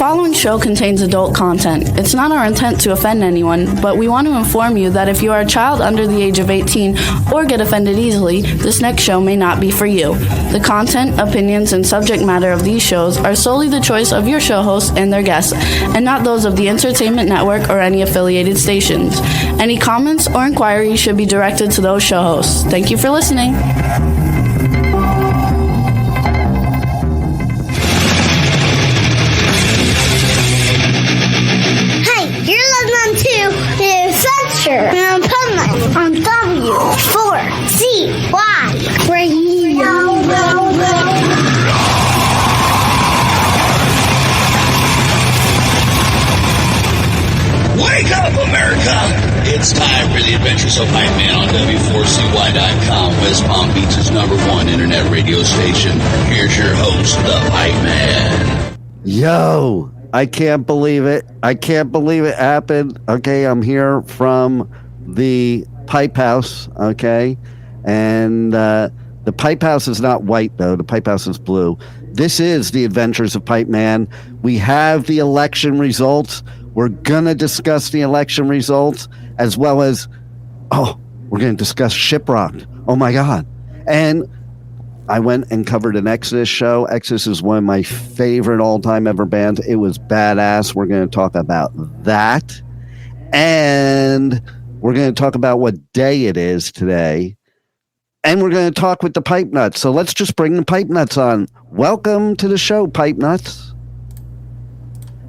following show contains adult content. It's not our intent to offend anyone, but we want to inform you that if you are a child under the age of 18 or get offended easily, this next show may not be for you. The content, opinions, and subject matter of these shows are solely the choice of your show hosts and their guests, and not those of the Entertainment Network or any affiliated stations. Any comments or inquiries should be directed to those show hosts. Thank you for listening. And Pipeman on W4CY Radio. Wake up, America! It's time for the Adventures of Pipeman on W4CY.com, West Palm Beach's #1 internet radio station. Here's your host, the Pipeman. Yo! I can't believe it. I can't believe it happened. Okay, I'm here from the Pipe House, okay? And the Pipe House is not white, though. The Pipe House is blue. This is the Adventures of Pipeman. We have the election results. We're going to discuss the election results, as well as, we're going to discuss Shiprocked. Oh, my God. And I went and covered an Exodus show. Exodus is one of my favorite all-time ever bands. It was badass. We're going to talk about that. And we're going to talk about what day it is today. And we're going to talk with the Pipe Nuts. So let's just bring the Pipe Nuts on. Welcome to the show, Pipe Nuts.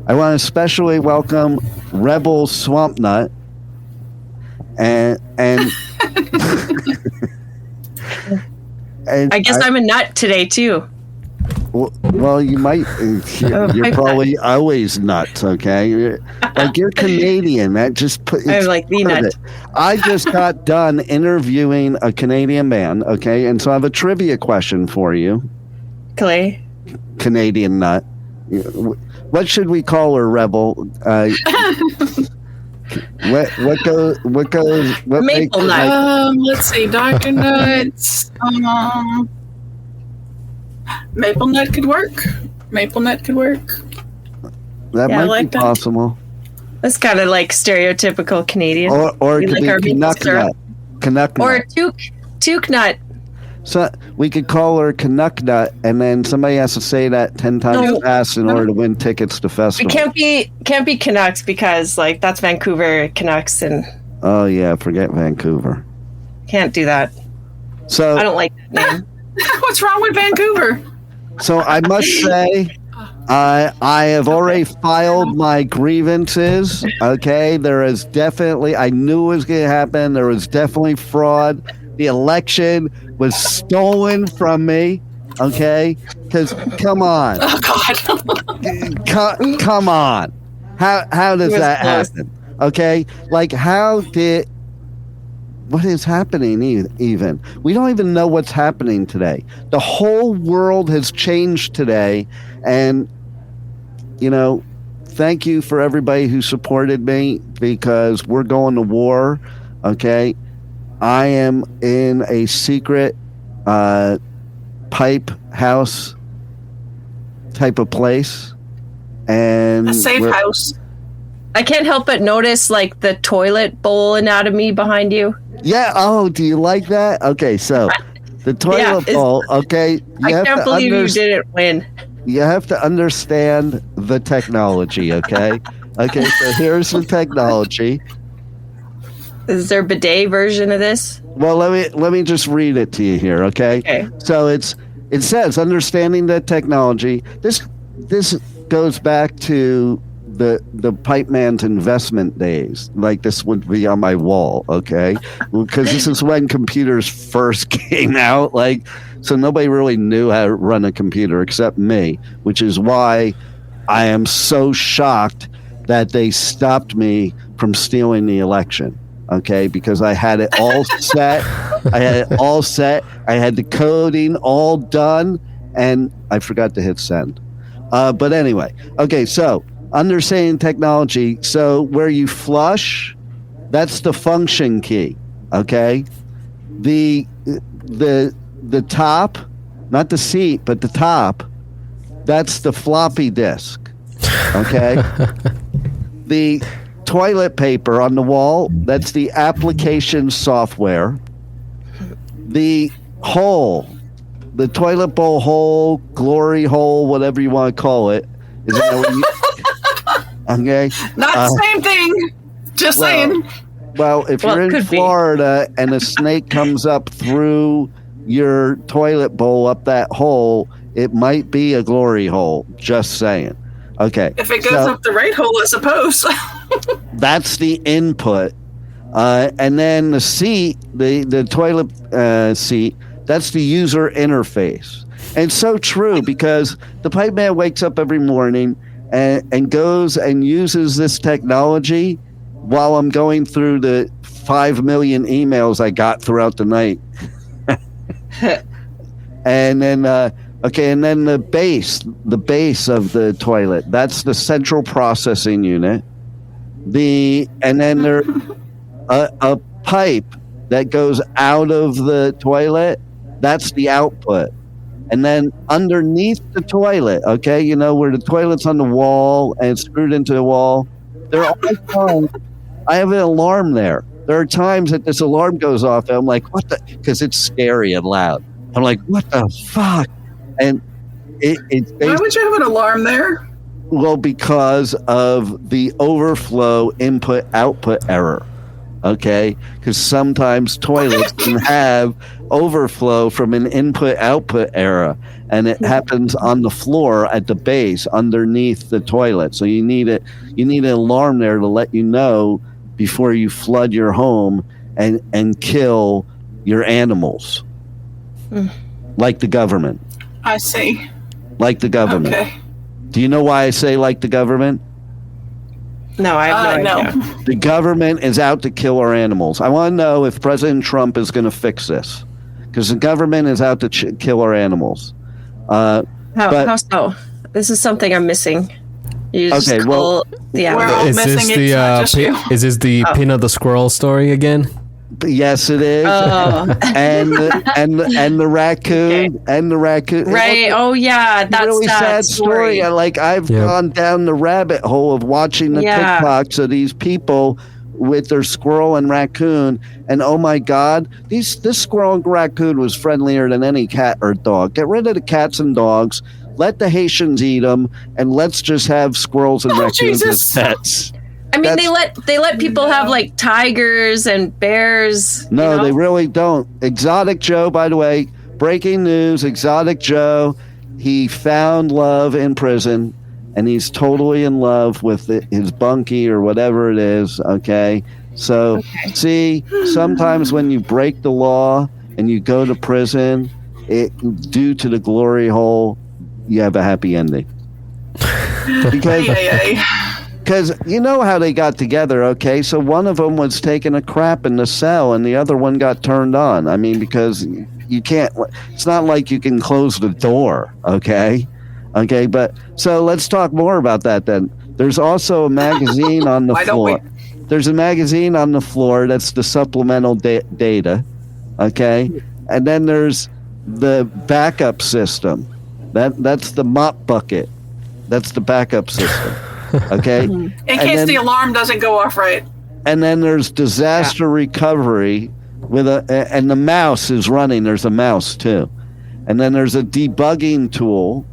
I want to especially welcome Rebel Swamp Nut. And I guess I'm a nut today, too. Well, you might. You're probably always nuts, okay? Like, you're Canadian. That just I'm like the nut. I just got done interviewing a Canadian band, okay? And so I have a trivia question for you. Clay? Canadian nut. What should we call her, Rebel? What goes? Maple nut. Let's see, Dr. Nuts. Maple nut could work. Maple nut could work. That might be possible. That's kind of like stereotypical Canadian. Or it could be Canuck nut. Canuck nut. Or toque nut. So we could call her Canuck nut, and then somebody has to say that 10 times fast in order to win tickets to festival. It can't be Canucks because that's Vancouver Canucks and. Oh yeah, forget Vancouver. Can't do that. So I don't like that name. What's wrong with Vancouver? So I must say, I have already filed my grievances. Okay, there is definitely. I knew it was going to happen. There was definitely fraud. The election was stolen from me, okay? Because, come on. Oh, God. Come on. How does that happen? Okay? Like, what is happening even? We don't even know what's happening today. The whole world has changed today, and, thank you for everybody who supported me, because we're going to war, okay? I am in a secret pipe house type of place. And a safe house. I can't help but notice the toilet bowl anatomy behind you. Yeah. Oh, do you like that? Okay, so the toilet bowl, okay. I can't believe you didn't win. You have to understand the technology, okay? Okay, so here's the technology. Is there a bidet version of this? Well, let me just read it to you here, okay? Okay. So it says understanding the technology. This goes back to the Pipe Man's investment days. Like, this would be on my wall, okay? Because this is when computers first came out. So nobody really knew how to run a computer except me, which is why I am so shocked that they stopped me from stealing the election. Okay, because I had it all set. I had the coding all done, and I forgot to hit send. But anyway, okay, so understanding technology. So where you flush, that's the function key. Okay, the top, not the seat, but the top, that's the floppy disk. Okay? The toilet paper on the wall, that's the application software. The hole, the toilet bowl hole, glory hole, whatever you want to call it. Is that what you... Okay? Not the same thing. Just saying. Well, if you're in Florida and a snake comes up through your toilet bowl up that hole, it might be a glory hole. Just saying. Okay. If it goes up the right hole, I suppose. That's the input. And then the seat, the toilet seat, that's the user interface. And it's so true because the Pipeman wakes up every morning and goes and uses this technology while I'm going through the 5 million emails I got throughout the night. And then, and then the base of the toilet, that's the central processing unit. And then there a pipe that goes out of the toilet, that's the output. And then underneath the toilet, okay, you know, where the toilet's on the wall and it's screwed into the wall, there are always times I have an alarm there. There are times that this alarm goes off and I'm like, what the, because it's scary and loud. I'm like, what the fuck? And it's why would you have an alarm there? Well, because of the overflow input-output error, okay? Because sometimes toilets can have overflow from an input-output error, and it happens on the floor at the base underneath the toilet. So you need an alarm there to let you know before you flood your home and kill your animals, like the government. I see. Like the government. Okay. Do you know why I say like the government? No, I have no idea. The government is out to kill our animals. I want to know if President Trump is going to fix this, because the government is out to kill our animals. How so? This is something I'm missing. You just okay, well, we're all is missing this it. Not just you. is this the Peanut the Squirrel story again? Yes, it is. Oh. and the raccoon and the raccoon. Right. Oh yeah, that's really sad story. I've gone down the rabbit hole of watching the TikToks of these people with their squirrel and raccoon, and oh my God, this squirrel and raccoon was friendlier than any cat or dog. Get rid of the cats and dogs. Let the Haitians eat them, and let's just have squirrels and raccoons as pets. I mean, they let people have like tigers and bears. No, they really don't. Exotic Joe, by the way, breaking news, Exotic Joe, he found love in prison, and he's totally in love with his bunkie or whatever it is, okay? So, see, sometimes when you break the law and you go to prison, due to the glory hole, you have a happy ending. Because you know how they got together, okay? So one of them was taking a crap in the cell and the other one got turned on. I mean, because you can't, it's not like you can close the door, okay? Okay, but so let's talk more about that then. There's also a magazine on the floor. There's a magazine on the floor that's the supplemental data, okay? And then there's the backup system. That's the mop bucket. That's the backup system. Okay. In case the alarm doesn't go off right. And then there's disaster recovery and the mouse is running. There's a mouse too. And then there's a debugging tool.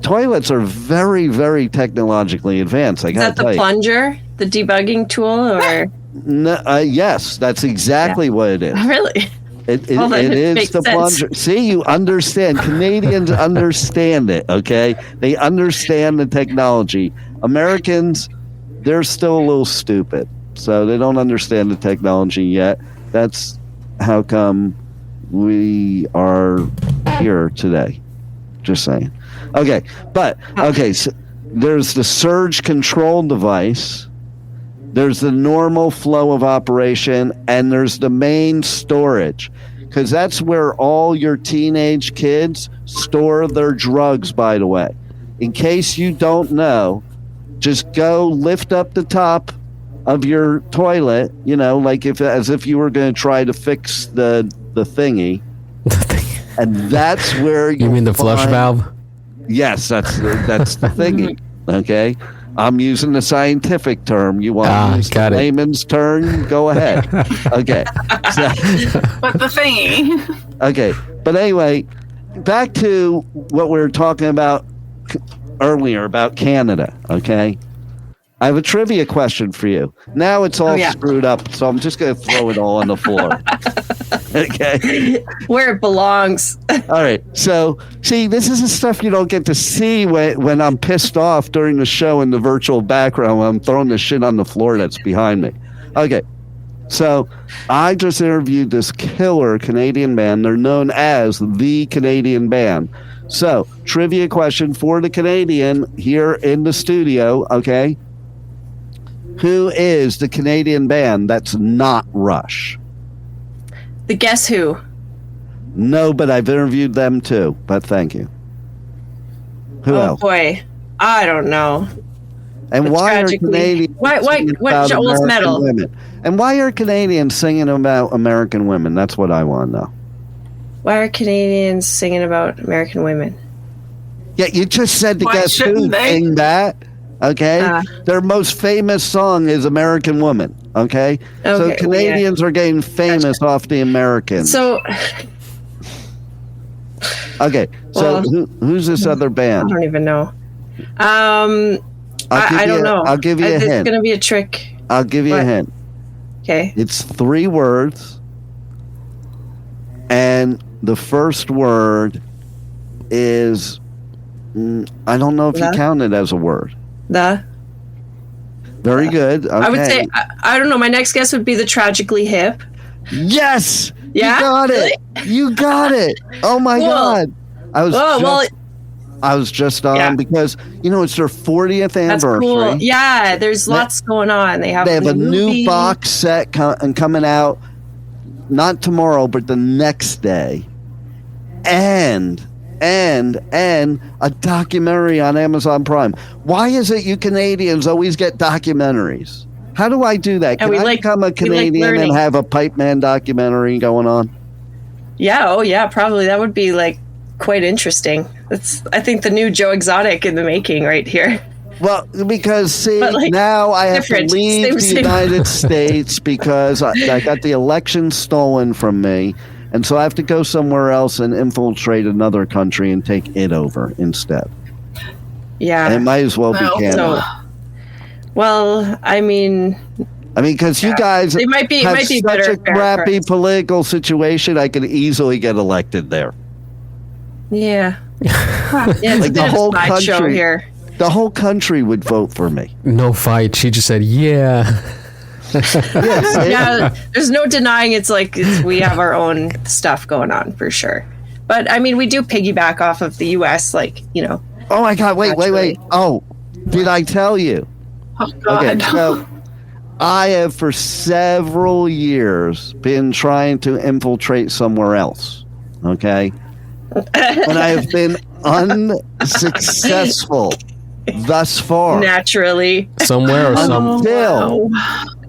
Toilets are very, very technically advanced. Is that the plunger, the debugging tool, or? No, yes, that's exactly what it is. Really? It is the plunger. See, you understand. Canadians understand it, okay? They understand the technology. Americans, they're still a little stupid, so they don't understand the technology yet. That's how come we are here today. Just saying. Okay, so there's the surge control device. There's the normal flow of operation, and there's the main storage, because that's where all your teenage kids store their drugs, by the way. In case you don't know, just go lift up the top of your toilet, you know, like as if you were going to try to fix the thingy. And that's where you mean the flush valve? Yes, that's the thingy. Okay, I'm using the scientific term. You want to use the layman's term? Go ahead. Okay. So, But the thingy. okay, but anyway, back to what we were talking about earlier about Canada. Okay, I have a trivia question for you. Now it's all screwed up, so I'm just going to throw it all on the floor. Okay. Where it belongs. All right. So, see, this is the stuff you don't get to see when I'm pissed off during the show in the virtual background when I'm throwing the shit on the floor that's behind me. Okay. So, I just interviewed this killer Canadian band. They're known as the Canadian Band. So, trivia question for the Canadian here in the studio, okay? Who is the Canadian band that's not Rush? The Guess Who? No, but I've interviewed them too. But thank you. Who else? Oh boy, I don't know. And but why are Canadians? What Joel's medal? Women? And why are Canadians singing about American women? That's what I want to know. Why are Canadians singing about American women? Yeah, you just said the Guess Who thing that. Okay, their most famous song is "American Woman." Okay, so Canadians are getting famous off the Americans. So, okay, so who's this other band? I don't even know. I don't know. I'll give you a hint. It's going to be a trick. I'll give you a hint. Okay, it's 3 words, and the first word is I don't know if you count it as a word. Very good. Okay. I would say, I don't know. My next guess would be the Tragically Hip. Yes. Yeah. You got it. You got it. Oh my God. I was just on because it's their 40th anniversary. That's cool. Yeah, there's lots going on. They have a new box set coming out not tomorrow, but the next day, and a documentary on Amazon Prime. Why is it you Canadians always get documentaries? How do I do that? Can I become a Canadian and have a Pipeman documentary going on? Yeah, oh yeah, probably. That would be quite interesting. That's I think the new Joe Exotic in the making right here. Well, because now I have to leave the United States because I got the election stolen from me. And so I have to go somewhere else and infiltrate another country and take it over instead. Yeah. And it might as well be Canada. I mean, because you guys have such a crappy political situation, I could easily get elected there. Yeah. It's the whole country here. The whole country would vote for me. No fight. She just said, yeah. Yeah, there's no denying we have our own stuff going on for sure. But I mean, we do piggyback off of the U.S. Oh my God! Wait! Oh, did I tell you? Oh God! Okay, so I have for several years been trying to infiltrate somewhere else. Okay, and I have been unsuccessful thus far. Naturally, somewhere or something.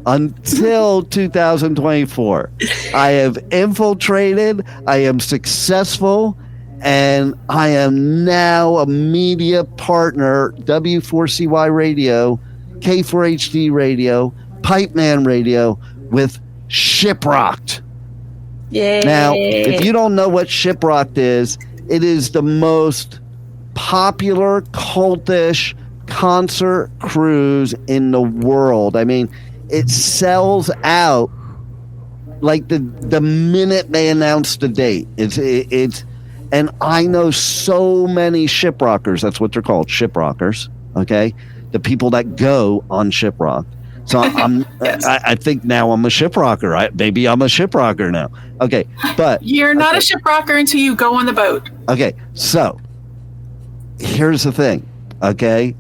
Until 2024, I have infiltrated, I am successful, and I am now a media partner, W4CY Radio, K4HD Radio, Pipeman Radio, with Shiprocked. Yay. Now, if you don't know what Shiprocked is, it is the most popular cultish concert cruise in the world. I mean, it sells out the minute they announce the date. It's and I know so many shiprockers. That's what they're called, shiprockers. Okay, the people that go on Shiprocked. So I'm. Yes. I think now I'm a shiprocker. Maybe I'm a shiprocker now. Okay, but you're not a shiprocker until you go on the boat. Okay, so here's the thing. Okay,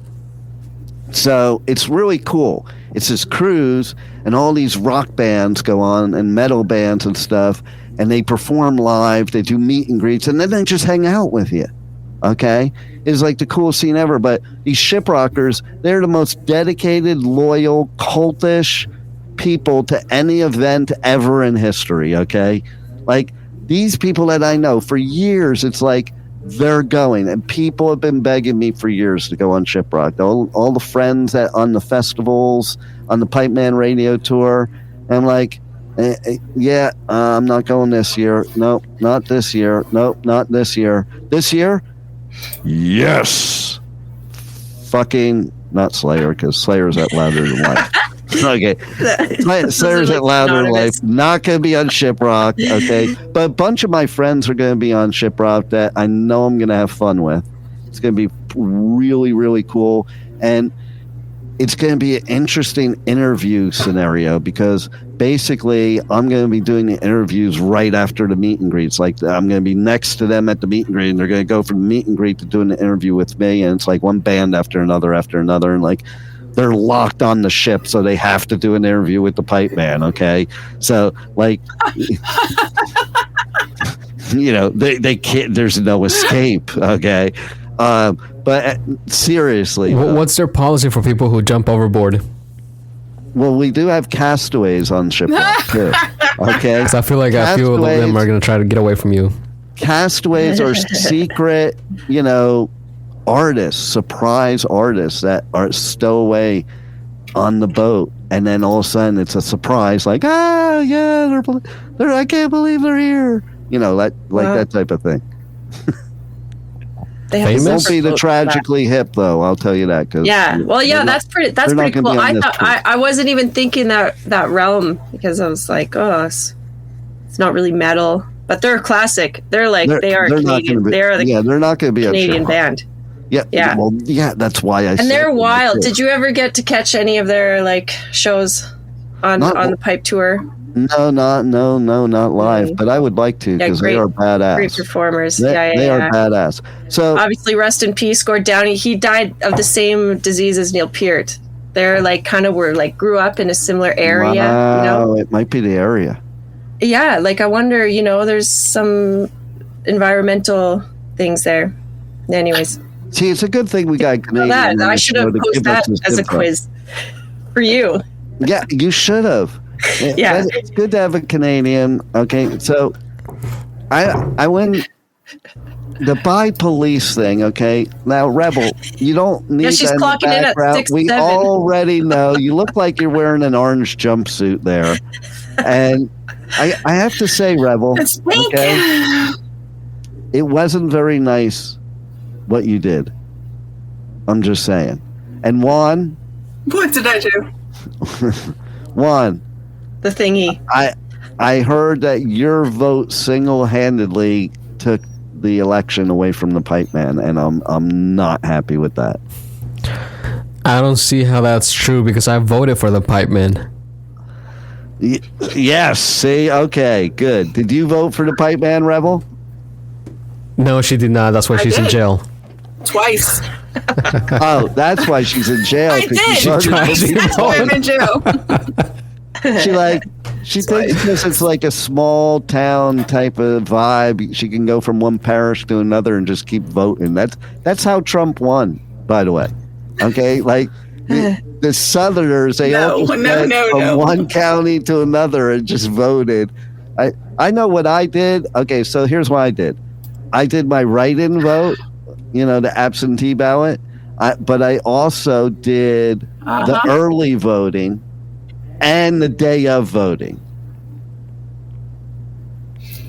so it's really cool. It's this cruise, and all these rock bands go on, and metal bands and stuff, and they perform live. They do meet and greets, and then they just hang out with you. Okay? It's the coolest scene ever. But these shiprockers, they're the most dedicated, loyal, cultish people to any event ever in history. Okay? These people that I know for years, it's they're going, and people have been begging me for years to go on Shiprocked. All the friends on the festivals, on the Pipeman Radio Tour, and I'm like, I'm not going this year. Nope, not this year. Nope, not this year. This year, yes. Fucking not Slayer, because Slayer's at Louder Than Life. Okay, Slayer's at Louder Than Life. Not going to be on Shiprocked. Okay, but a bunch of my friends are going to be on Shiprocked that I know I'm going to have fun with. It's going to be really, really cool, and it's going to be an interesting interview scenario because basically I'm going to be doing the interviews right after the meet and greets. Like I'm going to be next to them at the meet and greet, and they're going to go from the meet and greet to doing the interview with me, and it's like one band after another, and like they're locked on the ship, so they have to do an interview with the Pipeman. Okay, so like they can't. There's no escape. Okay. But seriously, what's their policy for people who jump overboard? Well, we do have castaways on Shiprocked too. Okay, so I feel like a few of them are going to try to get away from you. Castaways are secret, artists, surprise artists that are stowaway on the boat, and then all of a sudden it's a surprise, like they're I can't believe they're here. That type of thing. They won't be the Tragically Hip, though. I'll tell you that. That's pretty cool. I wasn't even thinking that realm because I was like, it's not really metal, but they're classic. They're Canadian. They're not going to be a Canadian band. Yeah. Well, that's why I. And they're wild. Did you ever get to catch any of their shows on the Pipe Tour? No, not live, but I would like to because they are badass. Great performers. They are badass. So obviously, rest in peace, Gord Downey. He died of the same disease as Neil Peart. They're grew up in a similar area. Wow, it might be the area. Yeah, I wonder. There's some environmental things there. Anyways, see, it's a good thing we got Canadian. I should have posed that as a quiz for you. Yeah, you should have. Yeah, it's good to have a Canadian. Okay, so I went the buy police thing. Okay, now Rebel, you don't need. Yeah, she's clocking in at 6'7". We already know you look like you're wearing an orange jumpsuit there, and I have to say, Rebel, okay, it wasn't very nice what you did. I'm just saying. And Juan, what did I do? Juan. The thingy. I heard that your vote single-handedly took the election away from the Pipeman, and I'm not happy with that. I don't see how that's true because I voted for the Pipeman. Yes. See. Okay. Good. Did you vote for the Pipeman, Rebel? No, she did not. That's why she's in jail. Twice. Oh, that's why she's in jail. I did. That's why I'm in jail. She thinks because it's like a small town type of vibe, she can go from one parish to another and just keep voting. That's how Trump won, by the way. Okay, the Southerners, they all just went from one county to another and just voted. I know what I did. Okay, so here's what I did. I did my write-in vote, the absentee ballot, but I also did the early voting and the day of voting.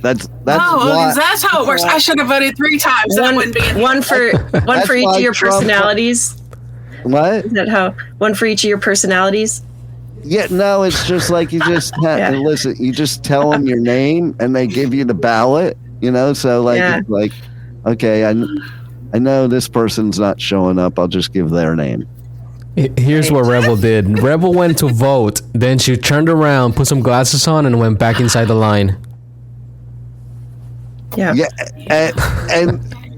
That's why. That's how it works. I should have voted 3 times. One for each of your personalities. What? Is that how? One for each of your personalities? Yeah, no, it's just like you just listen. You just tell them your name, and they give you the ballot. So it's like, okay, I know this person's not showing up. I'll just give their name. Here's what Rebel did. Rebel went to vote, then she turned around, put some glasses on, and went back inside the line. Yeah.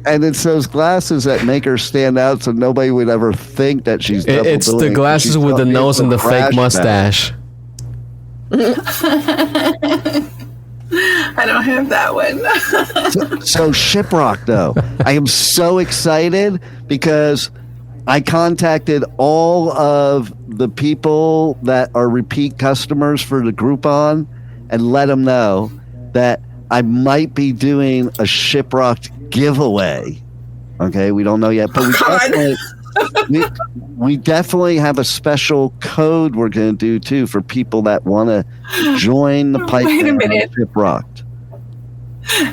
And it's those glasses that make her stand out, so nobody would ever think that she's double It's the glasses with the nose and the fake mustache. I don't have that one. so Shiprocked, though, I am so excited because I contacted all of the people that are repeat customers for the Groupon and let them know that I might be doing a Shiprocked giveaway. Okay, we don't know yet, but we definitely have a special code we're going to do too for people that want to join the Pipeman Shiprocked.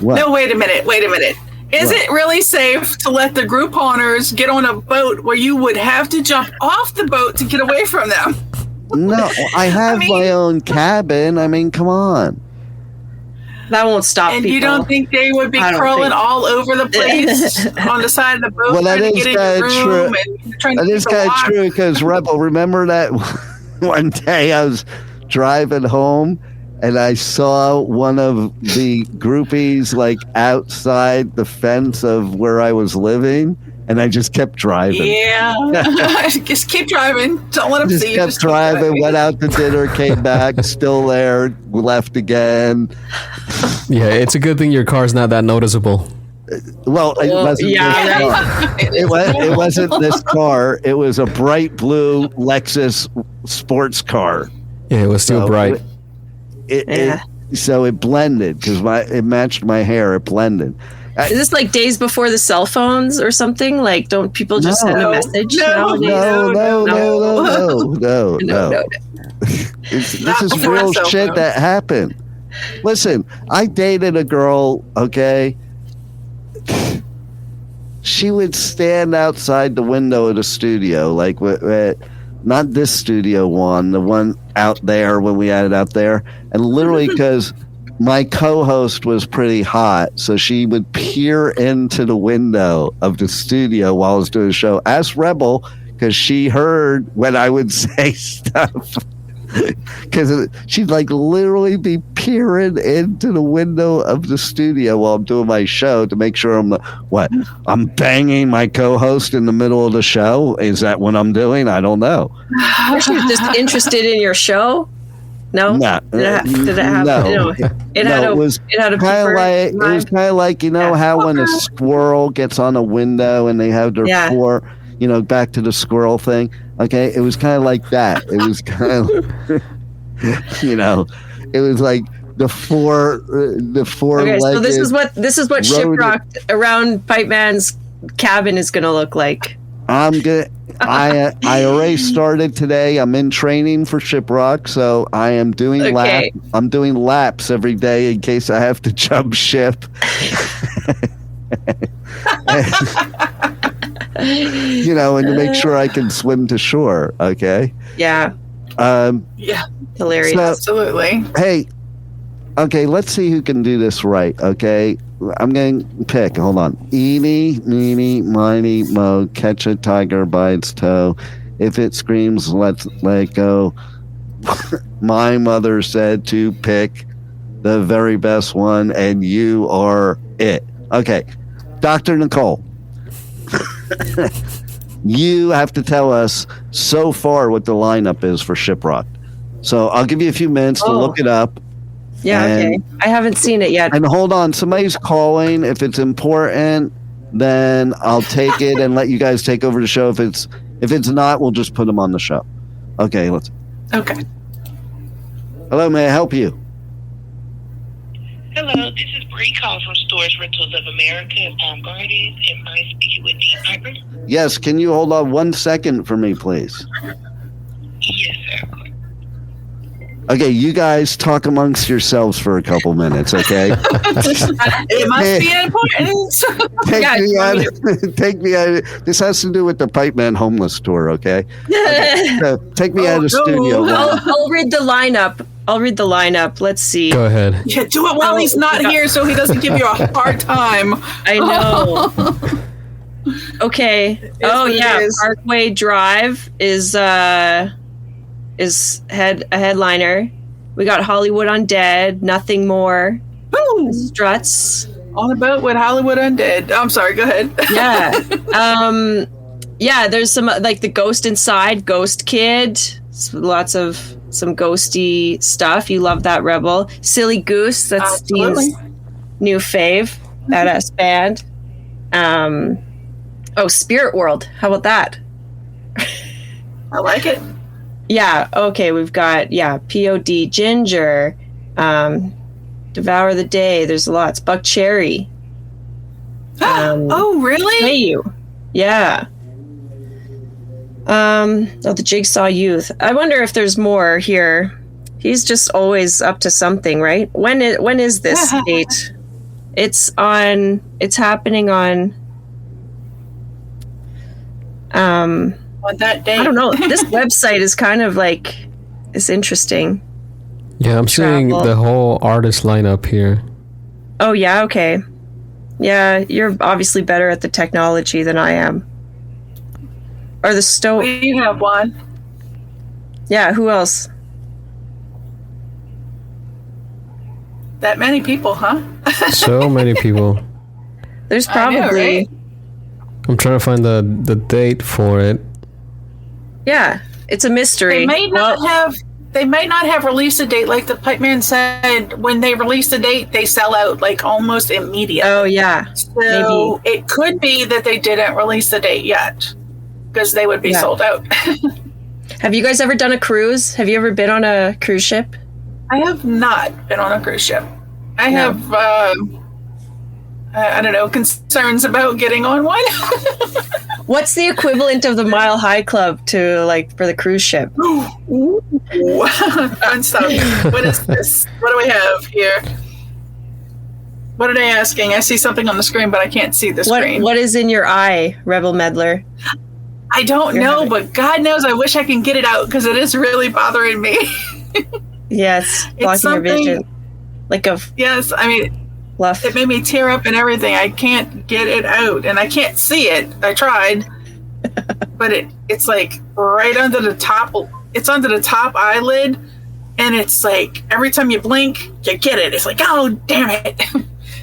No, wait a minute. Is it really safe to let the group owners get on a boat where you would have to jump off the boat to get away from them? No, I have my own cabin. I mean, come on. That won't stop and people. You don't think they would be crawling all over the place on the side of the boat? Well, that is kind of true. That is kind of true because, Rebel, remember that one day I was driving home and I saw one of the groupies like outside the fence of where I was living, and I just kept driving. Yeah, just keep driving. Don't let them see you. Just kept driving. Went out to dinner, came back, still there. Left again. Yeah, it's a good thing your car's not that noticeable. Well, it wasn't this car. It wasn't this car. It was a bright blue Lexus sports car. Yeah, it was still bright. So it blended because it matched my hair. It blended. Is this like days before the cell phones or something? Like, don't people just send a message? No. This is real shit that happened. Listen, I dated a girl, okay? She would stand outside the window of the studio, like not this studio one, the one out there when we had it out there, and literally because my co-host was pretty hot, so she would peer into the window of the studio while I was doing the show. Ask Rebel, because she heard when I would say stuff. Because she'd like literally be peering into the window of the studio while I'm doing my show to make sure I'm banging my co-host in the middle of the show. Is that what I'm doing? I don't know. She was just interested in your show. No, did it have? No, it was kind of like how when a squirrel gets on a window and they have their four, back to the squirrel thing. Okay, it was kind of like that. It was kind of, it was like the four. Okay, so this is what Shiprocked around Pipeman's cabin is going to look like. I already started today. I'm in training for Shiprock, so I am doing I'm doing laps every day in case I have to jump ship. And to make sure I can swim to shore. Okay. Yeah. Hilarious. So, absolutely. Hey. Okay, let's see who can do this right. Okay, I'm going to pick. Hold on. Eeny, meeny, miny, mo. Catch a tiger by its toe. If it screams, let it go. My mother said to pick the very best one, and you are it. Okay, Dr. Nicole. You have to tell us so far what the lineup is for Shiprocked. So I'll give you a few minutes to look it up. Yeah, okay. I haven't seen it yet. And hold on, somebody's calling. If it's important, then I'll take it and let you guys take over the show. If it's not, we'll just put them on the show. Okay, Okay. Hello, may I help you? Hello, this is Bree calling from Storage Rentals of America in Palm Gardens. Am I speaking with Dean Piper? Yes, can you hold on 1 second for me, please? Yes, sir. Okay, you guys talk amongst yourselves for a couple minutes, okay? It must be important. Take me out. This has to do with the Pipeman homeless tour, okay? So take me out of the studio. I'll read the lineup. Let's see. Go ahead. Yeah, do it while he's not here so he doesn't give you a hard time. I know. Okay. Parkway Drive is a headliner. We got Hollywood Undead, Nothing More, Struts. On a boat with Hollywood Undead. I'm sorry, go ahead. Yeah. There's some like the Ghost Inside, Ghost Kid. Lots of some ghosty stuff. You love that, Rebel. Silly Goose, that's Dean's new fave, badass band. Spirit World. How about that? I like it. Yeah, okay, we've got, POD, Ginger, Devour the Day, there's lots, Buck Cherry. Oh, really? Pay you. Yeah. The Jigsaw Youth. I wonder if there's more here. He's just always up to something, right? When is this date? It's happening on that day. I don't know. This website is kind of like, it's interesting. Yeah, I'm seeing the whole artist lineup here. Oh yeah, okay. Yeah, you're obviously better at the technology than I am. Or the stove. We have one. Yeah, who else? That many people, huh? So many people. There's probably. I know, right? I'm trying to find the date for it. Yeah, it's a mystery. They might not have released a date. Like the Pipeman said, when they release a date, they sell out like almost immediately. Oh yeah, so maybe it could be that they didn't release the date yet, because they would be sold out. Have you guys ever done a cruise? Have you ever been on a cruise ship? I have not been on a cruise ship. I have, I don't know, concerns about getting on one. What's the equivalent of the Mile High Club to like for the cruise ship? Ooh. Fun stuff. What is this? What do we have here? What are they asking? I see something on the screen, but I can't see the screen. What is in your eye, Rebel Meddler? I don't know, but God knows I wish I can get it out because it is really bothering me. Yes, blocking your vision. Yes, I mean, it made me tear up and everything. I can't get it out, and I can't see it. I tried, but it's like right under the top. It's under the top eyelid, and it's like every time you blink, you get it. It's like, oh, damn it.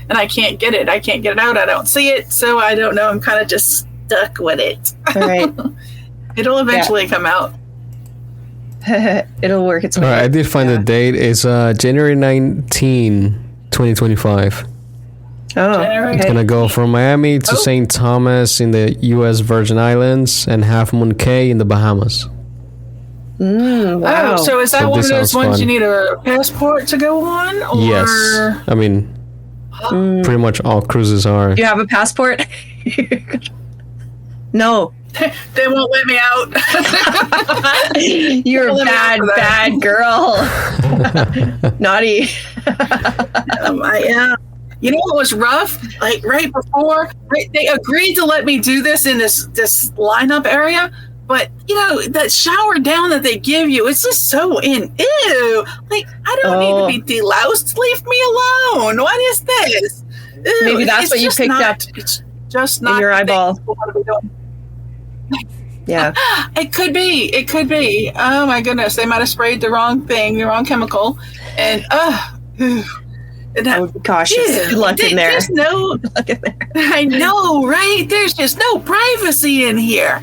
And I can't get it. I can't get it out. I don't see it, so I don't know. I'm kind of just stuck with it. All right. It'll eventually come out. It'll work its way. All right, I did find the date. It's January 19, 2025. Oh, It's going to go from Miami to St. Thomas in the U.S. Virgin Islands and Half Moon Cay in the Bahamas. Wow. Oh, so is that one of those ones you need a passport to go on? Or? Yes. I mean, pretty much all cruises are. Do you have a passport? No. They won't let me out. You're a bad girl. Naughty. I am. You know what was rough? Like right before, they agreed to let me do this in this lineup area, but you know that shower down that they give you, it's just so ew. Like I don't need to be deloused. Leave me alone. What is this? Ew, maybe that's what you picked up. It's just not in your eyeball. What are we doing? Yeah, it could be. It could be. Oh my goodness, they might have sprayed the wrong thing, the wrong chemical, and I would be cautious. Good luck in there. There's no. I know, right? There's just no privacy in here.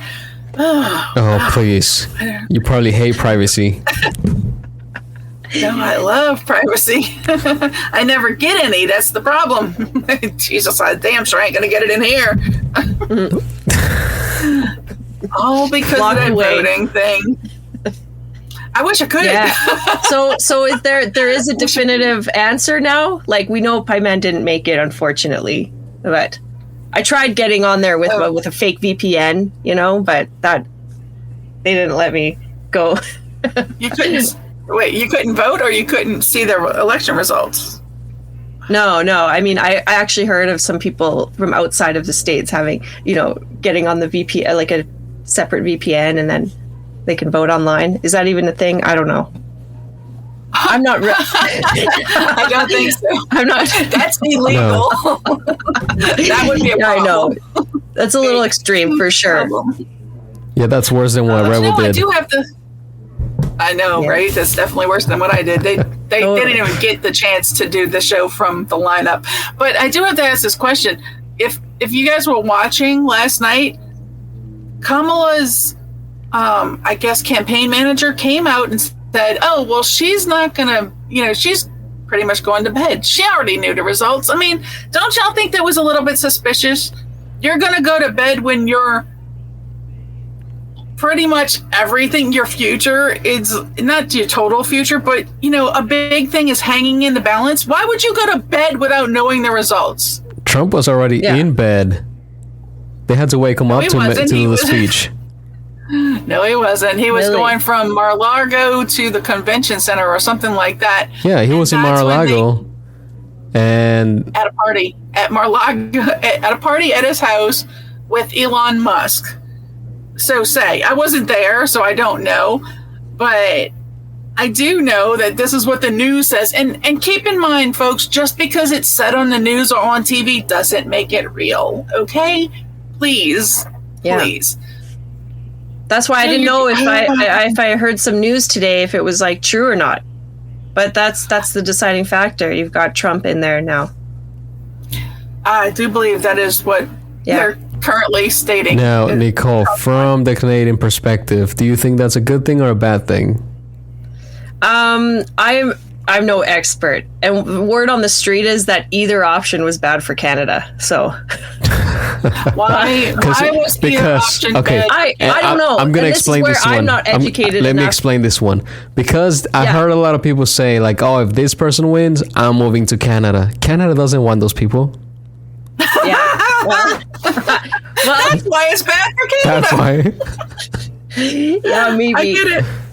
Oh, please! You probably hate privacy. No, I love privacy. I never get any. That's the problem. Jesus, I damn sure ain't gonna get it in here. All because of that voting thing. I wish I could. Yeah. So is there is a definitive answer now? Like we know Pipeman didn't make it, unfortunately, but I tried getting on there with a fake VPN, but that they didn't let me go. You couldn't you couldn't vote, or you couldn't see their election results? No. I mean, I actually heard of some people from outside of the States having, getting on the VPN, like a separate VPN, and then they can vote online. Is that even a thing? I don't know. I'm not. I don't think so. I'm not. That's illegal. No. That would be a problem. I know. That's a little extreme for sure. Yeah, that's worse than what Rebel did. I do have to. I know, right? That's definitely worse than what I did. They didn't even get the chance to do the show from the lineup. But I do have to ask this question: if you guys were watching last night, Kamala's, I guess, campaign manager came out and said, "Oh, well, she's not gonna, she's pretty much going to bed. She already knew the results." I mean, don't y'all think that was a little bit suspicious? You're gonna go to bed when you're pretty much everything, your future is not your total future, but a big thing is hanging in the balance. Why would you go to bed without knowing the results? Trump was already in bed. They had to wake him up to do the speech. No, he wasn't. He was going from Mar-a-Lago to the convention center or something like that. Yeah, he was in Mar-a-Lago. And at a party at Mar-a-Lago, at a party at his house with Elon Musk. So I wasn't there, so I don't know. But I do know that this is what the news says. And keep in mind, folks, just because it's said on the news or on TV doesn't make it real. Okay? Please. Please. That's why I didn't know if I heard some news today, if it was like true or not. But that's the deciding factor. You've got Trump in there now. I do believe that is what they're currently stating. Now, Nicole, from the Canadian perspective, do you think that's a good thing or a bad thing? I'm no expert, and word on the street is that either option was bad for Canada. So why was the option bad? I don't know. I'm gonna explain this one. I'm not educated Let enough. me explain this one, because I heard a lot of people say like, "Oh, if this person wins, I'm moving to Canada." Canada doesn't want those people. Yeah. Well, that's why it's bad for Canada. That's why. Yeah, maybe.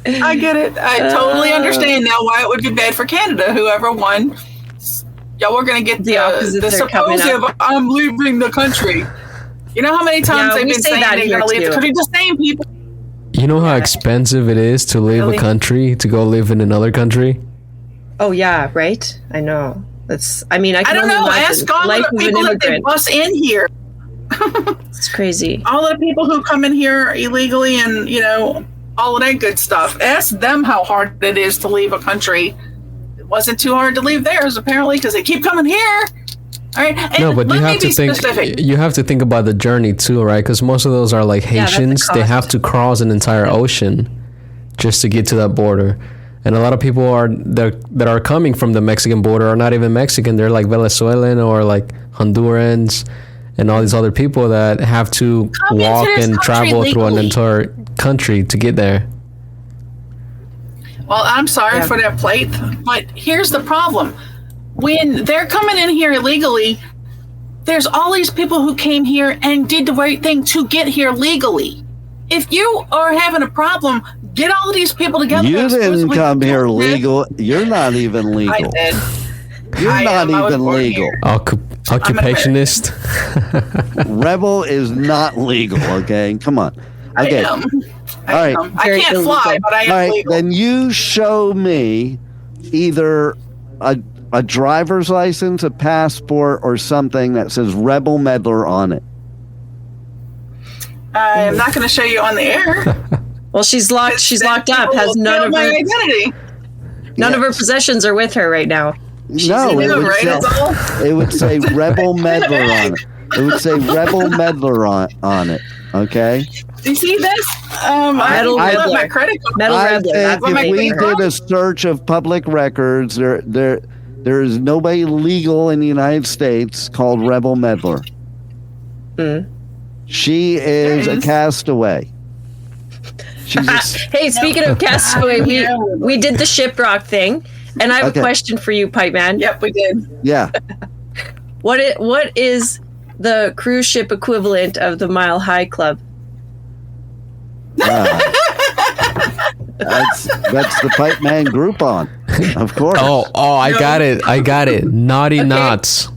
I get it. I totally understand now why it would be bad for Canada. Whoever won, y'all were going to get the supposed I'm leaving the country. You know how many times they've been saying they're going to leave the country? The same people. You know how expensive it is to leave a country to go live in another country? Oh, yeah, right? I know. I don't know. Ask all of the people that they bus in here. It's crazy. All of the people who come in here illegally and, all of that good stuff. Ask them how hard it is to leave a country. It wasn't too hard to leave theirs, apparently, because they keep coming here. All right. And no, but you have to think. Specific. You have to think about the journey too, right? Because most of those are like Haitians. They have to cross an entire ocean just to get to that border. And a lot of people that are coming from the Mexican border are not even Mexican. They're like Venezuelan or like Hondurans and all these other people that have to walk and travel through an entire country to get there. Well, I'm sorry for that plight, but here's the problem. When they're coming in here illegally, there's all these people who came here and did the right thing to get here legally. If you are having a problem, get all of these people together. You didn't come here legal. You're not even legal. I did. You're not even legal. Occupationist. Rebel is not legal, okay? Come on. Okay. All right. I can't fly, but I am legal. Then you show me either a driver's license, a passport, or something that says Rebel Meddler on it. I'm not going to show you on the air. Well, she's locked up. Has none of my her identity. None of her possessions are with her right now. No, it would say Rebel Meddler on it. It would say Rebel Meddler on it. Okay. You see this? I love my credit card. I think if we did a search of public records, there is nobody legal in the United States called Rebel Meddler. She is a castaway. Hey, speaking of castaway, we did the Shiprocked thing, and I have a question for you, Pipeman. Yep, we did. Yeah. What is the cruise ship equivalent of the Mile High Club? That's the Pipeman Groupon, of course. Oh, I got it. Naughty Knots.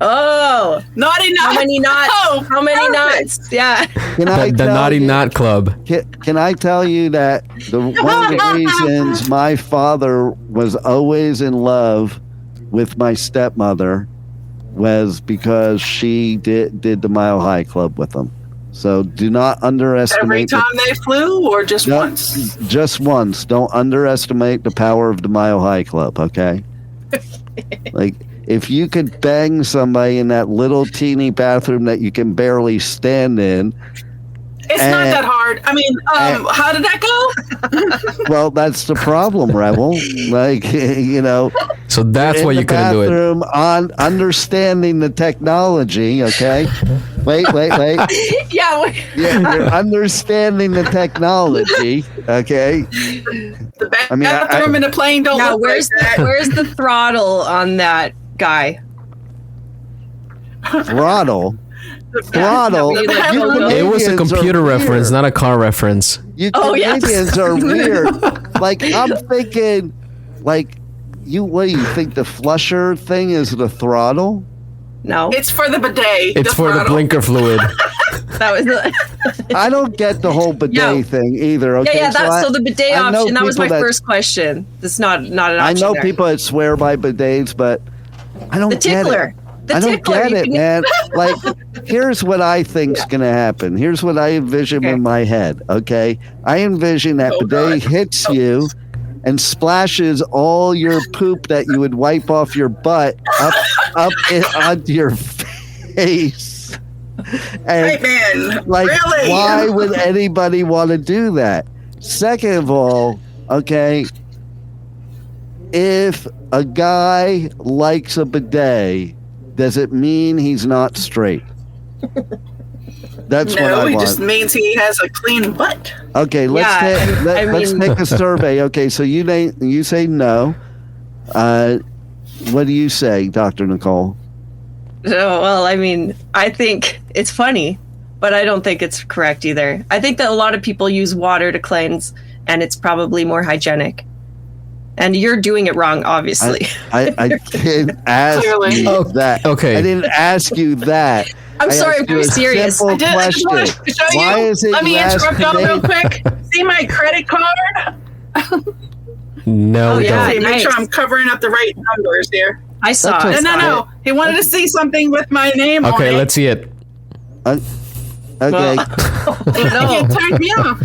Oh, Naughty Knots. How many knots? Oh, how many knots? Yeah. The Naughty Knot Club. Can I tell you that one of the reasons my father was always in love with my stepmother was because she did the Mile High Club with them. So do not underestimate. Every time they flew, or just once? Just once. Don't underestimate the power of the Mile High Club, okay? Like, if you could bang somebody in that little teeny bathroom that you can barely stand in. It's not that hard. I mean, how did that go? Well, that's the problem, Rebel. Like, So that's why you couldn't do it. On understanding the technology, okay? Wait. Yeah, you're understanding the technology, okay? The bathroom in the plane don't look where's like that. Where's the throttle on that guy? Throttle. Throttle. It was a computer reference, not a car reference. You Canadians are weird. Like, I'm thinking, like, what do you think the flusher thing is the throttle? No. It's for the bidet. It's for the blinker fluid. That was I don't get the whole bidet thing either. Okay, yeah, so the bidet option, that was my first question. That's not an option. I know people that swear by bidets, but I don't get it. I don't get it, man. Like, here's what I think's going to happen. Here's what I envision in my head, okay? I envision that bidet hits you and splashes all your poop that you would wipe off your butt up onto your face. And, man, like, really? Why would anybody want to do that? Second of all, okay, if a guy likes a bidet, does it mean he's not straight? That's what I want. No, it just means he has a clean butt. Okay, let's take a survey. Okay, so you say no. What do you say, Dr. Nicole? Oh, well, I mean, I think it's funny, but I don't think it's correct either. I think that a lot of people use water to cleanse, and it's probably more hygienic. And you're doing it wrong, obviously. I didn't ask you that. Okay. I didn't ask you that. I'm sorry, I'm very serious. Simple question. Why is it? Let me interrupt y'all real quick. See my credit card? No, don't. Make sure I'm covering up the right numbers here. I saw it. No. He wanted to see something with my name on it. Okay, let's see it. Okay. It turned me off.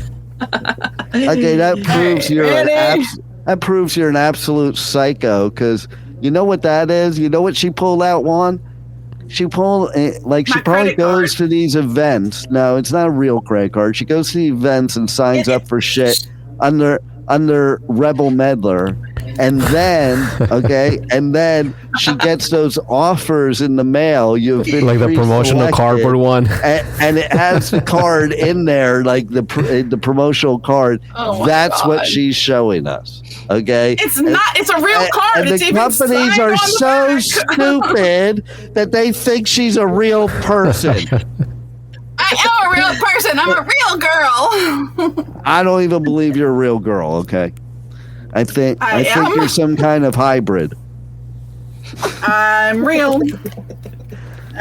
Okay, that proves you're an absolute psycho, because you know what that is? You know what she pulled out, Juan? She probably goes to these events. No, it's not a real credit card. She goes to the events and signs up for shit under Rebel Meddler. And then she gets those offers in the mail. You've been like the promotional cardboard one, and it has the card in there, like the promotional card. That's what she's showing us. Okay, it's not. It's a real card. And the companies are so stupid that they think she's a real person. I am a real person. I'm a real girl. I don't even believe you're a real girl. Okay. I think you're some kind of hybrid. I'm real.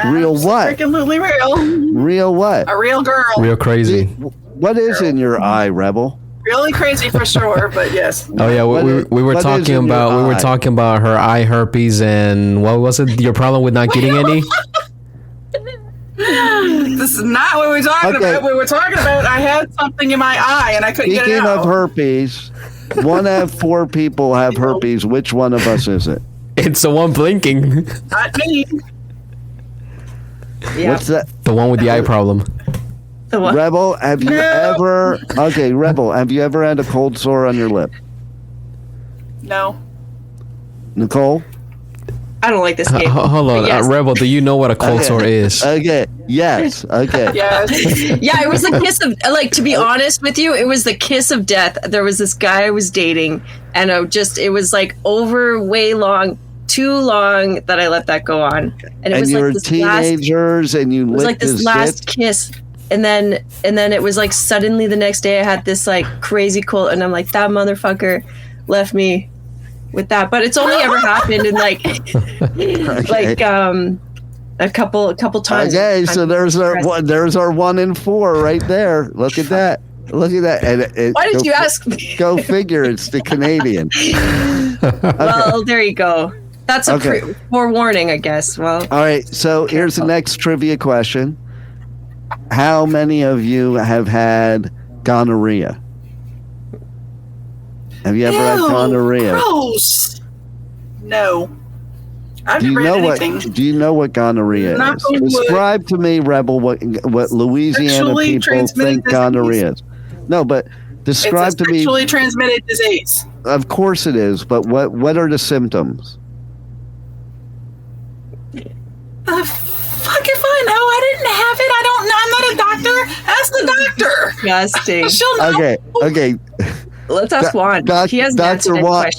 Real what? Absolutely real. Real what? A real girl. Real crazy. What is in your eye, Rebel? Really crazy for sure, but yes. Oh yeah, we were talking about her eye herpes, and what was it? Your problem with not getting any? This is not what we're talking about. We were talking about I had something in my eye and I couldn't get it out. Speaking of herpes, 1 out of 4 people have herpes. Which one of us is it? It's the one blinking. Not me. Yeah. What's that? The one with the eye problem. The what? Rebel, have you ever had a cold sore on your lip? No. Nicole? I don't like this game. Hold on, yes. Rebel, do you know what a cold sore is? Okay, yes, okay. Yes. Yeah, it was the kiss of, to be honest with you, it was the kiss of death. There was this guy I was dating, and it was like too long that I let that go on. And it was you like were this teenagers and you licked like this last kiss. And then it was like suddenly the next day I had this like crazy cold, and I'm like, that motherfucker left me with that. But it's only ever happened in like a couple times. Okay, so there's our 1 in 4 right there. Look at that. And why did you ask me? Go figure. It's the Canadian. Well, there you go. That's a forewarning, I guess. Well, all right. So here's the next trivia question: how many of you have had gonorrhea? Have you ever had gonorrhea? Gross. No. I've Do you never know had anything. what? Do you know what gonorrhea is? Describe to me, Rebel, what Louisiana Sexually people think gonorrhea is. No, but describe to me. It's a sexually transmitted disease. Of course it is, but what are the symptoms? Fuck if I know. I didn't have it. I don't know. I'm not a doctor. Ask the doctor. Disgusting. She'll know. Okay. Let's ask Juan. He has Dr. Juan,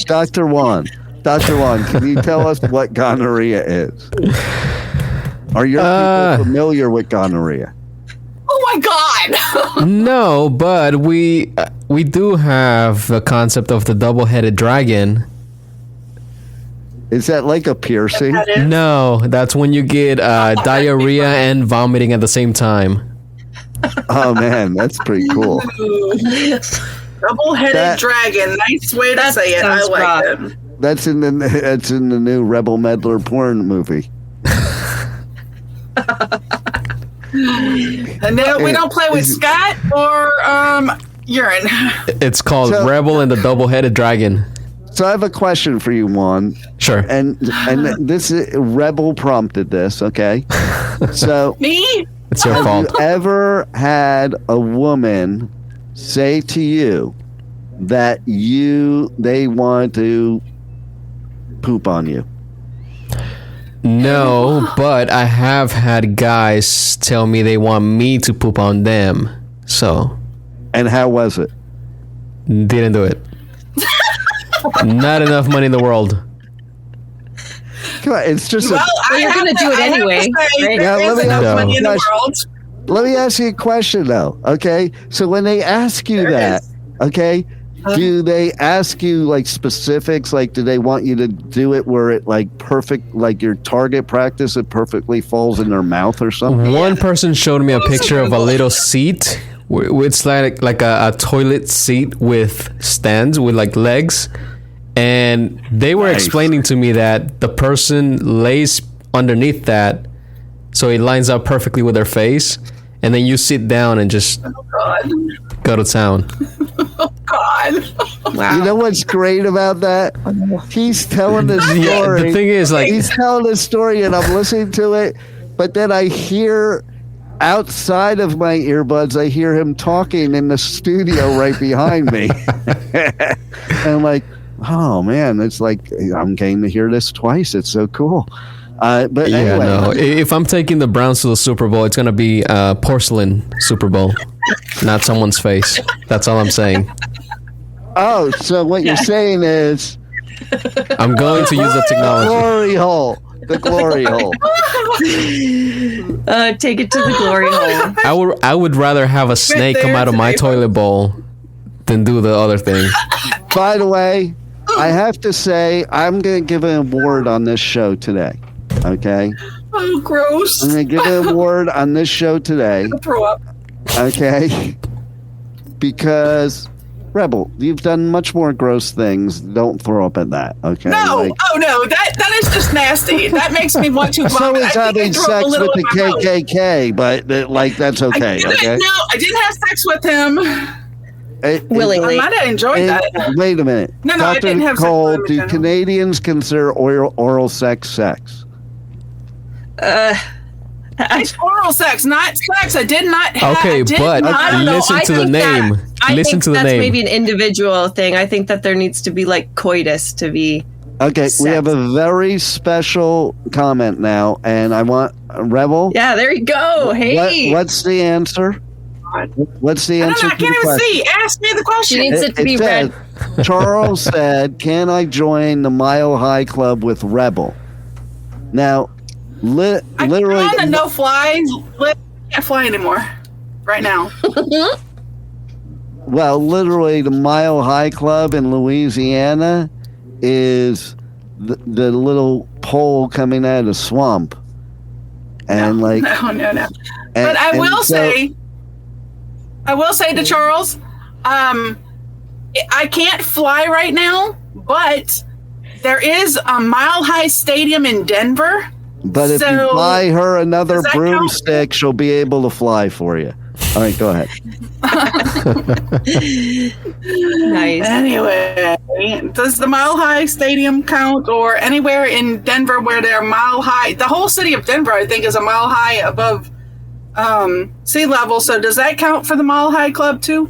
can you tell us what gonorrhea is? Are your people familiar with gonorrhea? Oh my God! No, but we do have the concept of the double-headed dragon. Is that like a piercing? No, that's when you get diarrhea and vomiting at the same time. Oh man, that's pretty cool. Double-headed dragon. Nice way to say it. I like it. That's in the new Rebel Meddler porn movie. And then we don't play with Scott or urine. It's called Rebel and the Double-Headed Dragon. So I have a question for you, Juan. Sure. And this Rebel prompted this, okay? So Me? It's your fault. Have you ever had a woman say to you that they want to poop on you? No, but I have had guys tell me they want me to poop on them. So. And how was it? Didn't do it. Not enough money in the world. Come on, it's just you're going to do it anyway. Right? Yeah, let me ask you a question, though. Okay, so when they ask you okay, do they ask you like specifics? Like, do they want you to do it where it like perfect, like your target practice, it perfectly falls in their mouth or something? One person showed me a picture of a little seat. It's like a toilet seat with stands with like legs. And they were explaining to me that the person lays underneath that so it lines up perfectly with their face. And then you sit down and just go to town. Oh, God. Wow. You know what's great about that? He's telling the story. Yeah, the thing is, like, he's telling the story and I'm listening to it, but then I hear outside of my earbuds, I hear him talking in the studio right behind me. And I'm like, oh man, it's like I'm getting to hear this twice. It's so cool. But anyway, no. If I'm taking the Browns to the Super Bowl, it's gonna be porcelain Super Bowl, not someone's face. That's all I'm saying. Oh, so what you're saying is, I'm going to use the technology. Glory hole. The glory hole. Take it to the glory hole. I would rather have a snake come out of my toilet bowl than do the other thing. By the way, I have to say I'm going to give an award on this show today. Okay? Oh, gross. I'm going to give an award on this show today. Throw up. Okay? Because Rebel, you've done much more gross things. Don't throw up at that, okay? No, no, that is just nasty. That makes me want to vomit. So is having sex with the KKK, but that's okay, okay? No, I didn't have sex with him. Willingly. I might have enjoyed that. Wait a minute. No, Dr. I didn't have Cole, sex with him. do Canadians consider oral sex sex? It's oral sex, not sex. I did not have. Okay, but listen to the name. Listen to the name. That's maybe an individual thing. I think that there needs to be like coitus to be. Okay, sex. We have a very special comment now, and I want Rebel. Yeah, there you go. Hey, what's the answer? What's the answer? I can't even see. Ask me the question. She needs it to be read. Charles said, "Can I join the Mile High Club with Rebel?" Now, literally, I'm on the no-fly. I can't fly anymore right now. Well, literally, the Mile High Club in Louisiana is the little pole coming out of the swamp, and no. But I will say to Charles, I can't fly right now, but there is a Mile High Stadium in Denver. But if you buy her another broomstick, she'll be able to fly for you. All right, go ahead. Nice. Anyway, does the Mile High Stadium count, or anywhere in Denver where they're mile high? The whole city of Denver, I think, is a mile high above sea level. So does that count for the Mile High Club too?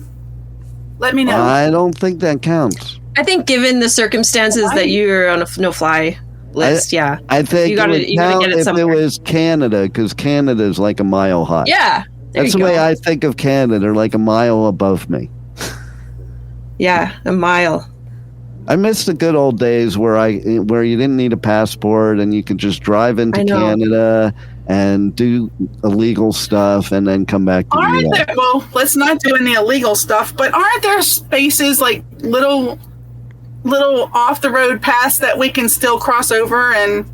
Let me know. I don't think that counts. I think given the circumstances that you're on a no-fly list, yeah. I think you gotta get it somewhere. if it was Canada, because Canada is like a mile high. Yeah. That's the way I think of Canada. They're like a mile above me. Yeah, a mile. I miss the good old days where you didn't need a passport and you could just drive into Canada and do illegal stuff and then come back to the US. Well, let's not do any illegal stuff, but aren't there spaces like little off the road paths that we can still cross over and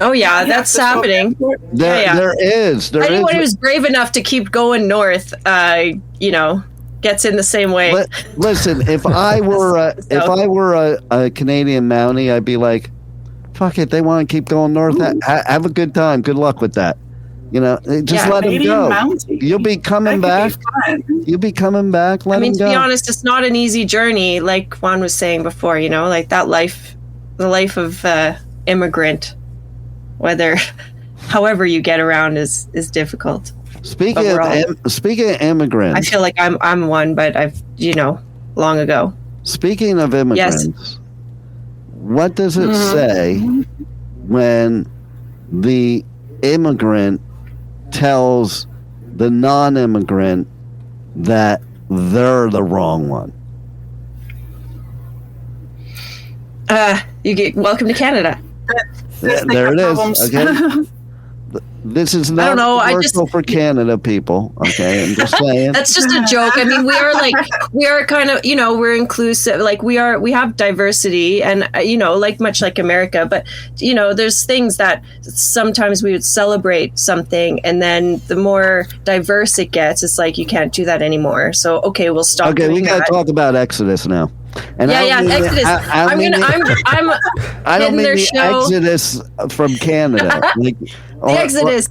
Oh yeah, that's happening. There is. Anyone who's brave enough to keep going north, gets in the same way. Listen, if I were a Canadian Mountie, I'd be like, fuck it, they want to keep going north. Have a good time. Good luck with that. Just let them go. Mountie. You'll be coming back. You'll be coming back. Let them go. To be honest, it's not an easy journey, like Juan was saying before. Like that life, the life of immigrant, however you get around is difficult. Speaking of immigrants, I feel like I'm one, but I've long ago. Speaking of immigrants, what does it say when the immigrant tells the non-immigrant that they're the wrong one? You get welcome to Canada. There it is. Okay. This is not a commercial for Canada people. Okay, I'm just saying. That's just a joke. I mean, we are kind of, we're inclusive. Like we have diversity and, much like America, but, there's things that sometimes we would celebrate something. And then the more diverse it gets, it's like, you can't do that anymore. So, okay, we'll stop. Okay, we got to talk about Exodus now. And Exodus. I don't mean the Exodus from Canada. The Exodus.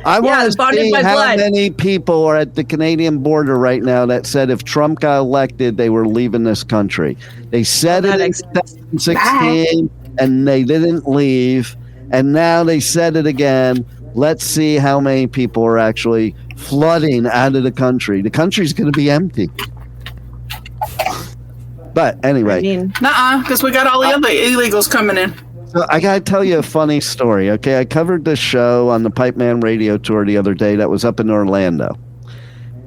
I want to see how many people are at the Canadian border right now that said if Trump got elected, they were leaving this country. They said it in 2016, and they didn't leave. And now they said it again. Let's see how many people are actually flooding out of the country. The country's going to be empty. But anyway. Because we got all the other illegals coming in. So I got to tell you a funny story, okay? I covered this show on the Pipeman Radio Tour the other day that was up in Orlando.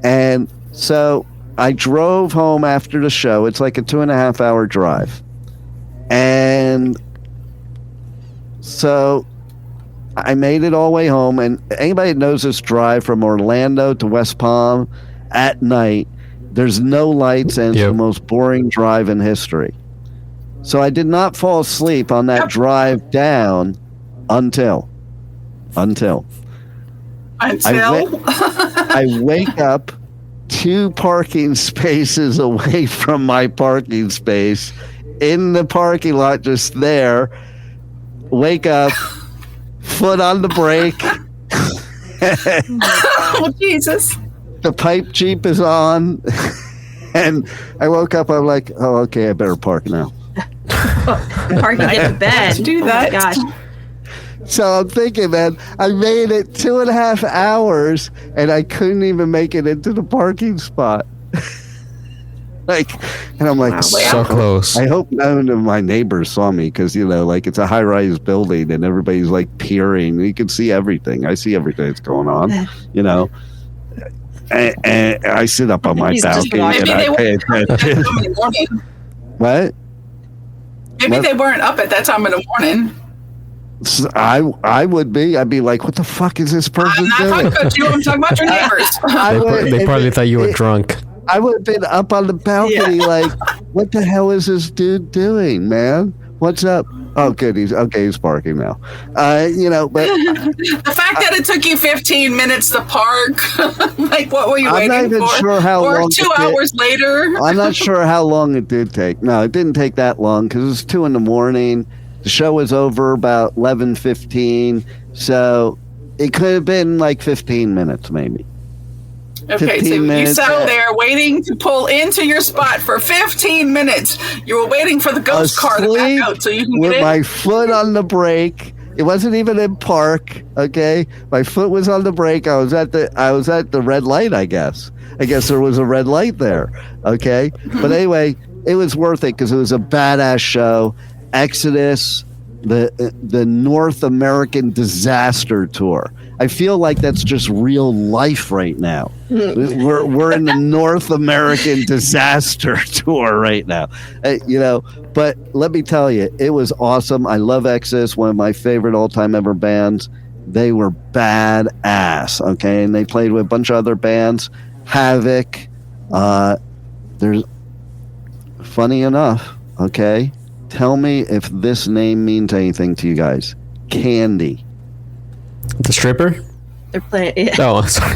And so I drove home after the show. It's like a 2.5 hour drive. And so I made it all the way home. And anybody that knows this drive from Orlando to West Palm at night, there's no lights and it's the most boring drive in history. So I did not fall asleep on that drive down until I wake up 2 parking spaces away from my parking space in the parking lot, just there. Wake up, foot on the brake. Oh, Jesus. The pipe Jeep is on. And I woke up, I'm like, oh, okay, I better park now. Park and get to bed. Do that. Oh, gosh. So I'm thinking, man, I made it 2.5 hours and I couldn't even make it into the parking spot. And I'm like, so close. I hope none of my neighbors saw me because, it's a high-rise building and everybody's peering. You can see everything. I see everything that's going on, And I sit up on my balcony and I pay attention. What? Maybe they weren't up at that time in the morning. I would be. I'd be like, what the fuck is this person doing? I'm not talking about you. I'm talking about your neighbors. They probably thought you were drunk. I would have been up on the balcony what the hell is this dude doing, man? What's up? Oh, good. He's parking now. But the fact that it took you 15 minutes to park, what were you waiting for? I'm not even sure how long. Or 2 hours later. I'm not sure how long it did take. No, it didn't take that long because it was 2 a.m. The show was over about 11:15, so it could have been 15 minutes maybe. Okay, so you sat there waiting to pull into your spot for 15 minutes. You were waiting for the ghost car to back out so you can get in. With my foot on the brake. It wasn't even in park, okay? My foot was on the brake. I was at the red light, I guess. I guess there was a red light there, okay? But anyway, it was worth it because it was a badass show. Exodus the North American Disaster Tour. I feel like that's just real life right now. We're in the North American Disaster Tour right now, But let me tell you, it was awesome. I love Exodus, one of my favorite all-time ever bands. They were badass, okay? And they played with a bunch of other bands. Havoc. There's funny enough, okay? Tell me if this name means anything to you guys. Candy. The stripper? They're playing. Yeah. Oh, sorry.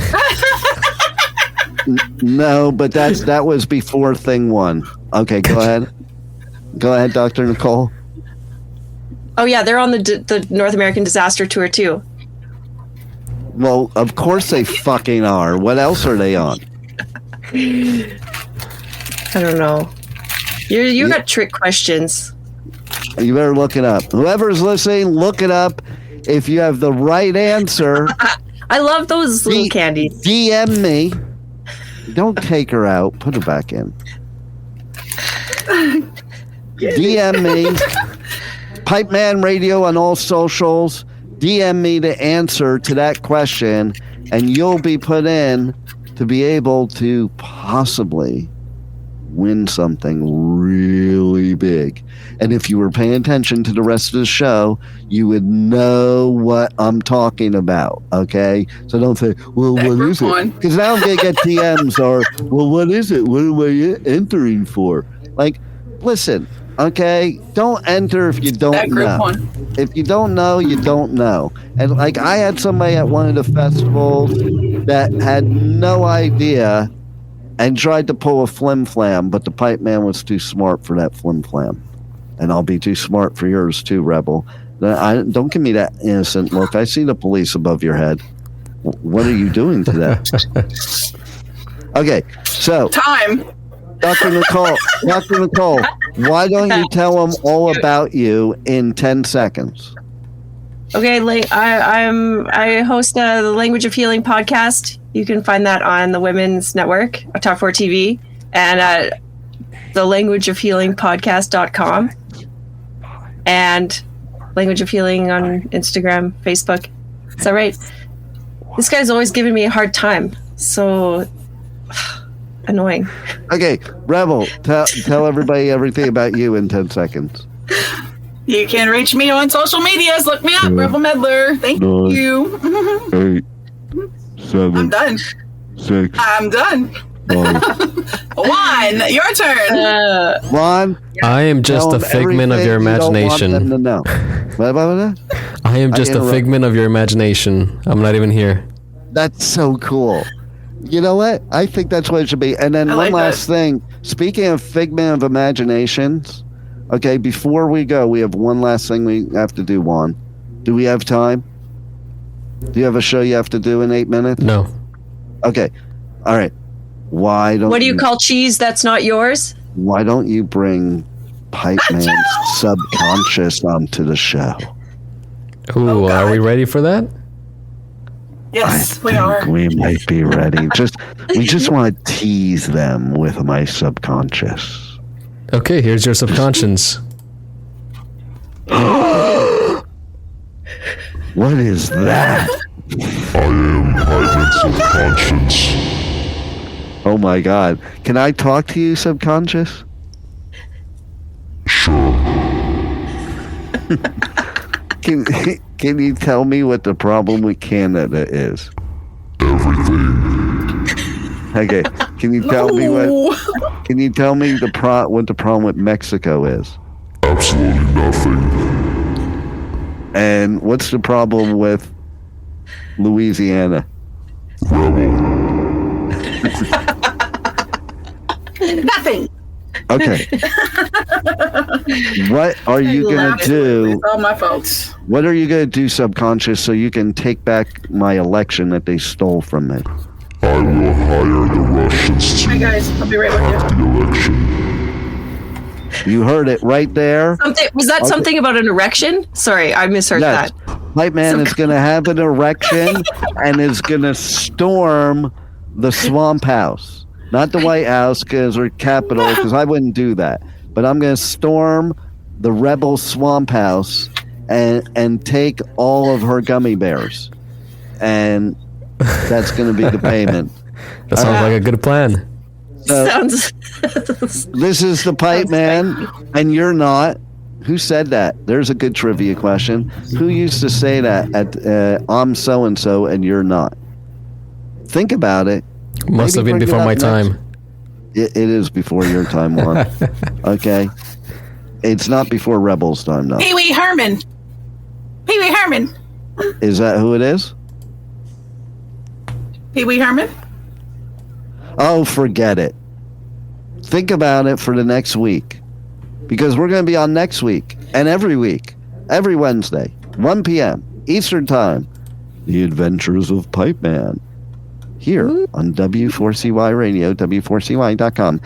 No, but that was before thing one. Okay, go ahead. Go ahead, Dr. Nicole. Oh yeah, they're on the North American Disaster Tour too. Well, of course they fucking are. What else are they on? I don't know. You got trick questions. You better look it up. Whoever's listening, look it up. If you have the right answer, I love those little candies. DM me. Don't take her out. Put her back in. DM me. Pipeman Radio on all socials. DM me the answer to that question, and you'll be put in to be able to possibly win something really big. And if you were paying attention to the rest of the show, you would know what I'm talking about, okay? So don't say, well, what is it? Because now I'm going to get DMs or, well, what is it? What am I entering for? Like, listen, okay? Don't enter if you don't know. If you don't know, you don't know. And like, I had somebody at one of the festivals that had no idea and tried to pull a flim-flam, but the pipe man was too smart for that flim-flam. And I'll be too smart for yours too, Rebel. Don't give me that innocent look. I see the police above your head. What are you doing to that? Okay, so... Time! Dr. Nicole, why don't you tell them all about you in 10 seconds? Okay, I host the Language of Healing podcast. You can find that on the Women's Network, Talk 4 TV, and at the languageofhealingpodcast.com, and Language of Healing on Instagram, Facebook. Is that right? This guy's always giving me a hard time. So annoying. Okay, Rebel, tell everybody everything about you in 10 seconds. You can reach me on social medias. Look me up, Rebel Meddler. Thank you. 8, 7. I'm done. 6. I'm done. 5. Juan, your turn. Juan, I am just a figment of your imagination. You don't want them to know. What about that? I am just a figment of your imagination. I'm not even here. That's so cool. You know what? I think that's what it should be. And then one last thing. Speaking of figment of imaginations, okay, before we go, we have one last thing we have to do, Juan. Do we have time? Do you have a show you have to do in 8 minutes? No. Okay. All right. Why don't What do you call cheese that's not yours? Why don't you bring Pipeman's subconscious onto the show? Ooh, are we ready for that? Yes, we I are. think we might be ready. We just want to tease them with my subconscious. Okay, here's your subconscious. What is that? I am Pipeman's subconscious. Oh my God. Can I talk to you, subconscious? Sure. Can you tell me what the problem with Canada is? Everything. Okay. Can you tell me what the problem with Mexico is? Absolutely nothing. And what's the problem with Louisiana? Rebel. Nothing. Okay. What are you going to do? It's all my fault. What are you going to do, subconscious, so you can take back my election that they stole from me? I will hire the Russians to Hi guys, I'll be right with have the election. You heard it right there. Was that something about an erection? Sorry, I misheard that. Pipe Man is going to have an erection and is going to storm the Swamp House. Not the White House or Capitol, because I wouldn't do that. But I'm going to storm the rebel Swamp House, and take all of her gummy bears, and that's going to be the payment. That sounds like a good plan. Sounds. This is the Pipeman, and you're not. Who said that? There's a good trivia question. Who used to say that at I'm so and so, and you're not? Think about it. Must have been before my time. It is before your time, Juan. Okay. It's not before Rebel's time, though. Pee Wee Herman. Pee Wee Herman. Is that who it is? Pee Wee Herman? Oh, forget it. Think about it for the next week. Because we're going to be on next week and every week, every Wednesday, 1 p.m. Eastern Time. The Adventures of Pipeman. Here on W4CY Radio, W4CY.com.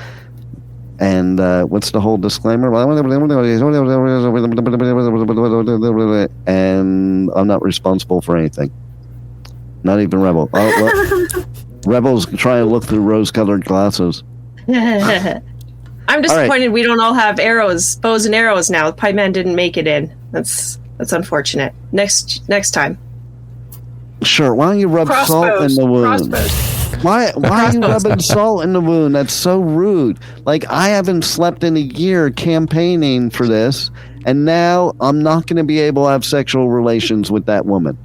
And what's the whole disclaimer? And I'm not responsible for anything. Not even Rebel. Rebel's trying to look through rose-colored glasses. I'm disappointed we don't all have arrows, bows and arrows now. Pipeman didn't make it in. That's unfortunate. Next time. Sure. Why don't you rub salt in the wound? Why are you rubbing salt in the wound? That's so rude. Like, I haven't slept in a year campaigning for this, and now I'm not going to be able to have sexual relations with that woman.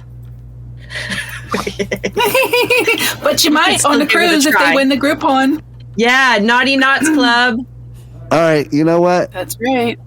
But you might on the cruise if they win the Groupon. Yeah, Naughty Knots Club. All right, you know what? That's right.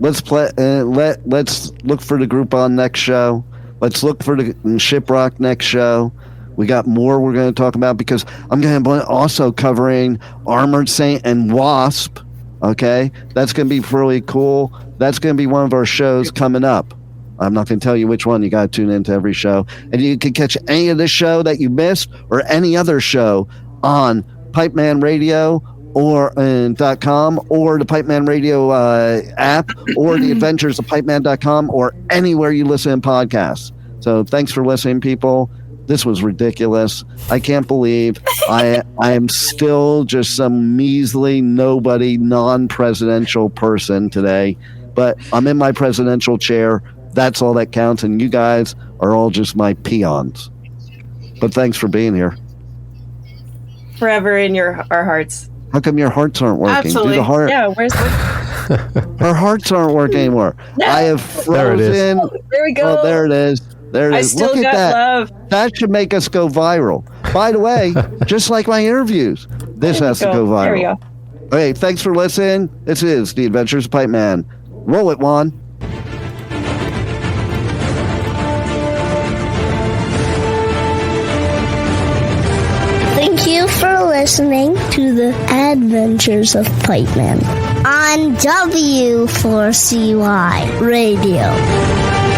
Let's play. Let's look for the Groupon next show. Let's look for the Shiprocked next show. We got more we're going to talk about because I'm going to be also covering Armored Saint and W.A.S.P. Okay, that's going to be really cool. That's going to be one of our shows coming up. I'm not going to tell you which one. You got to tune into every show, and you can catch any of this show that you missed or any other show on Pipeman Radio or .com or the Pipeman Radio app or the Adventures of Pipeman.com or anywhere you listen to podcasts. So thanks for listening, people. This was ridiculous. I can't believe I am still just some measly, nobody, non-presidential person today. But I'm in my presidential chair. That's all that counts. And you guys are all just my peons. But thanks for being here. Forever in our hearts. How come your hearts aren't working? Absolutely. Do the heart. Yeah, where's Her hearts aren't working anymore. No. I have frozen. There we go. Oh, there it is. There it is. I still Look at got that. love. That should make us go viral. By the way, just like my interviews, this has to go viral. There we go. Okay, thanks for listening. This is The Adventures of Pipeman. Roll it, Juan. Thank you for listening to the Adventures of Pipeman on W4CY Radio.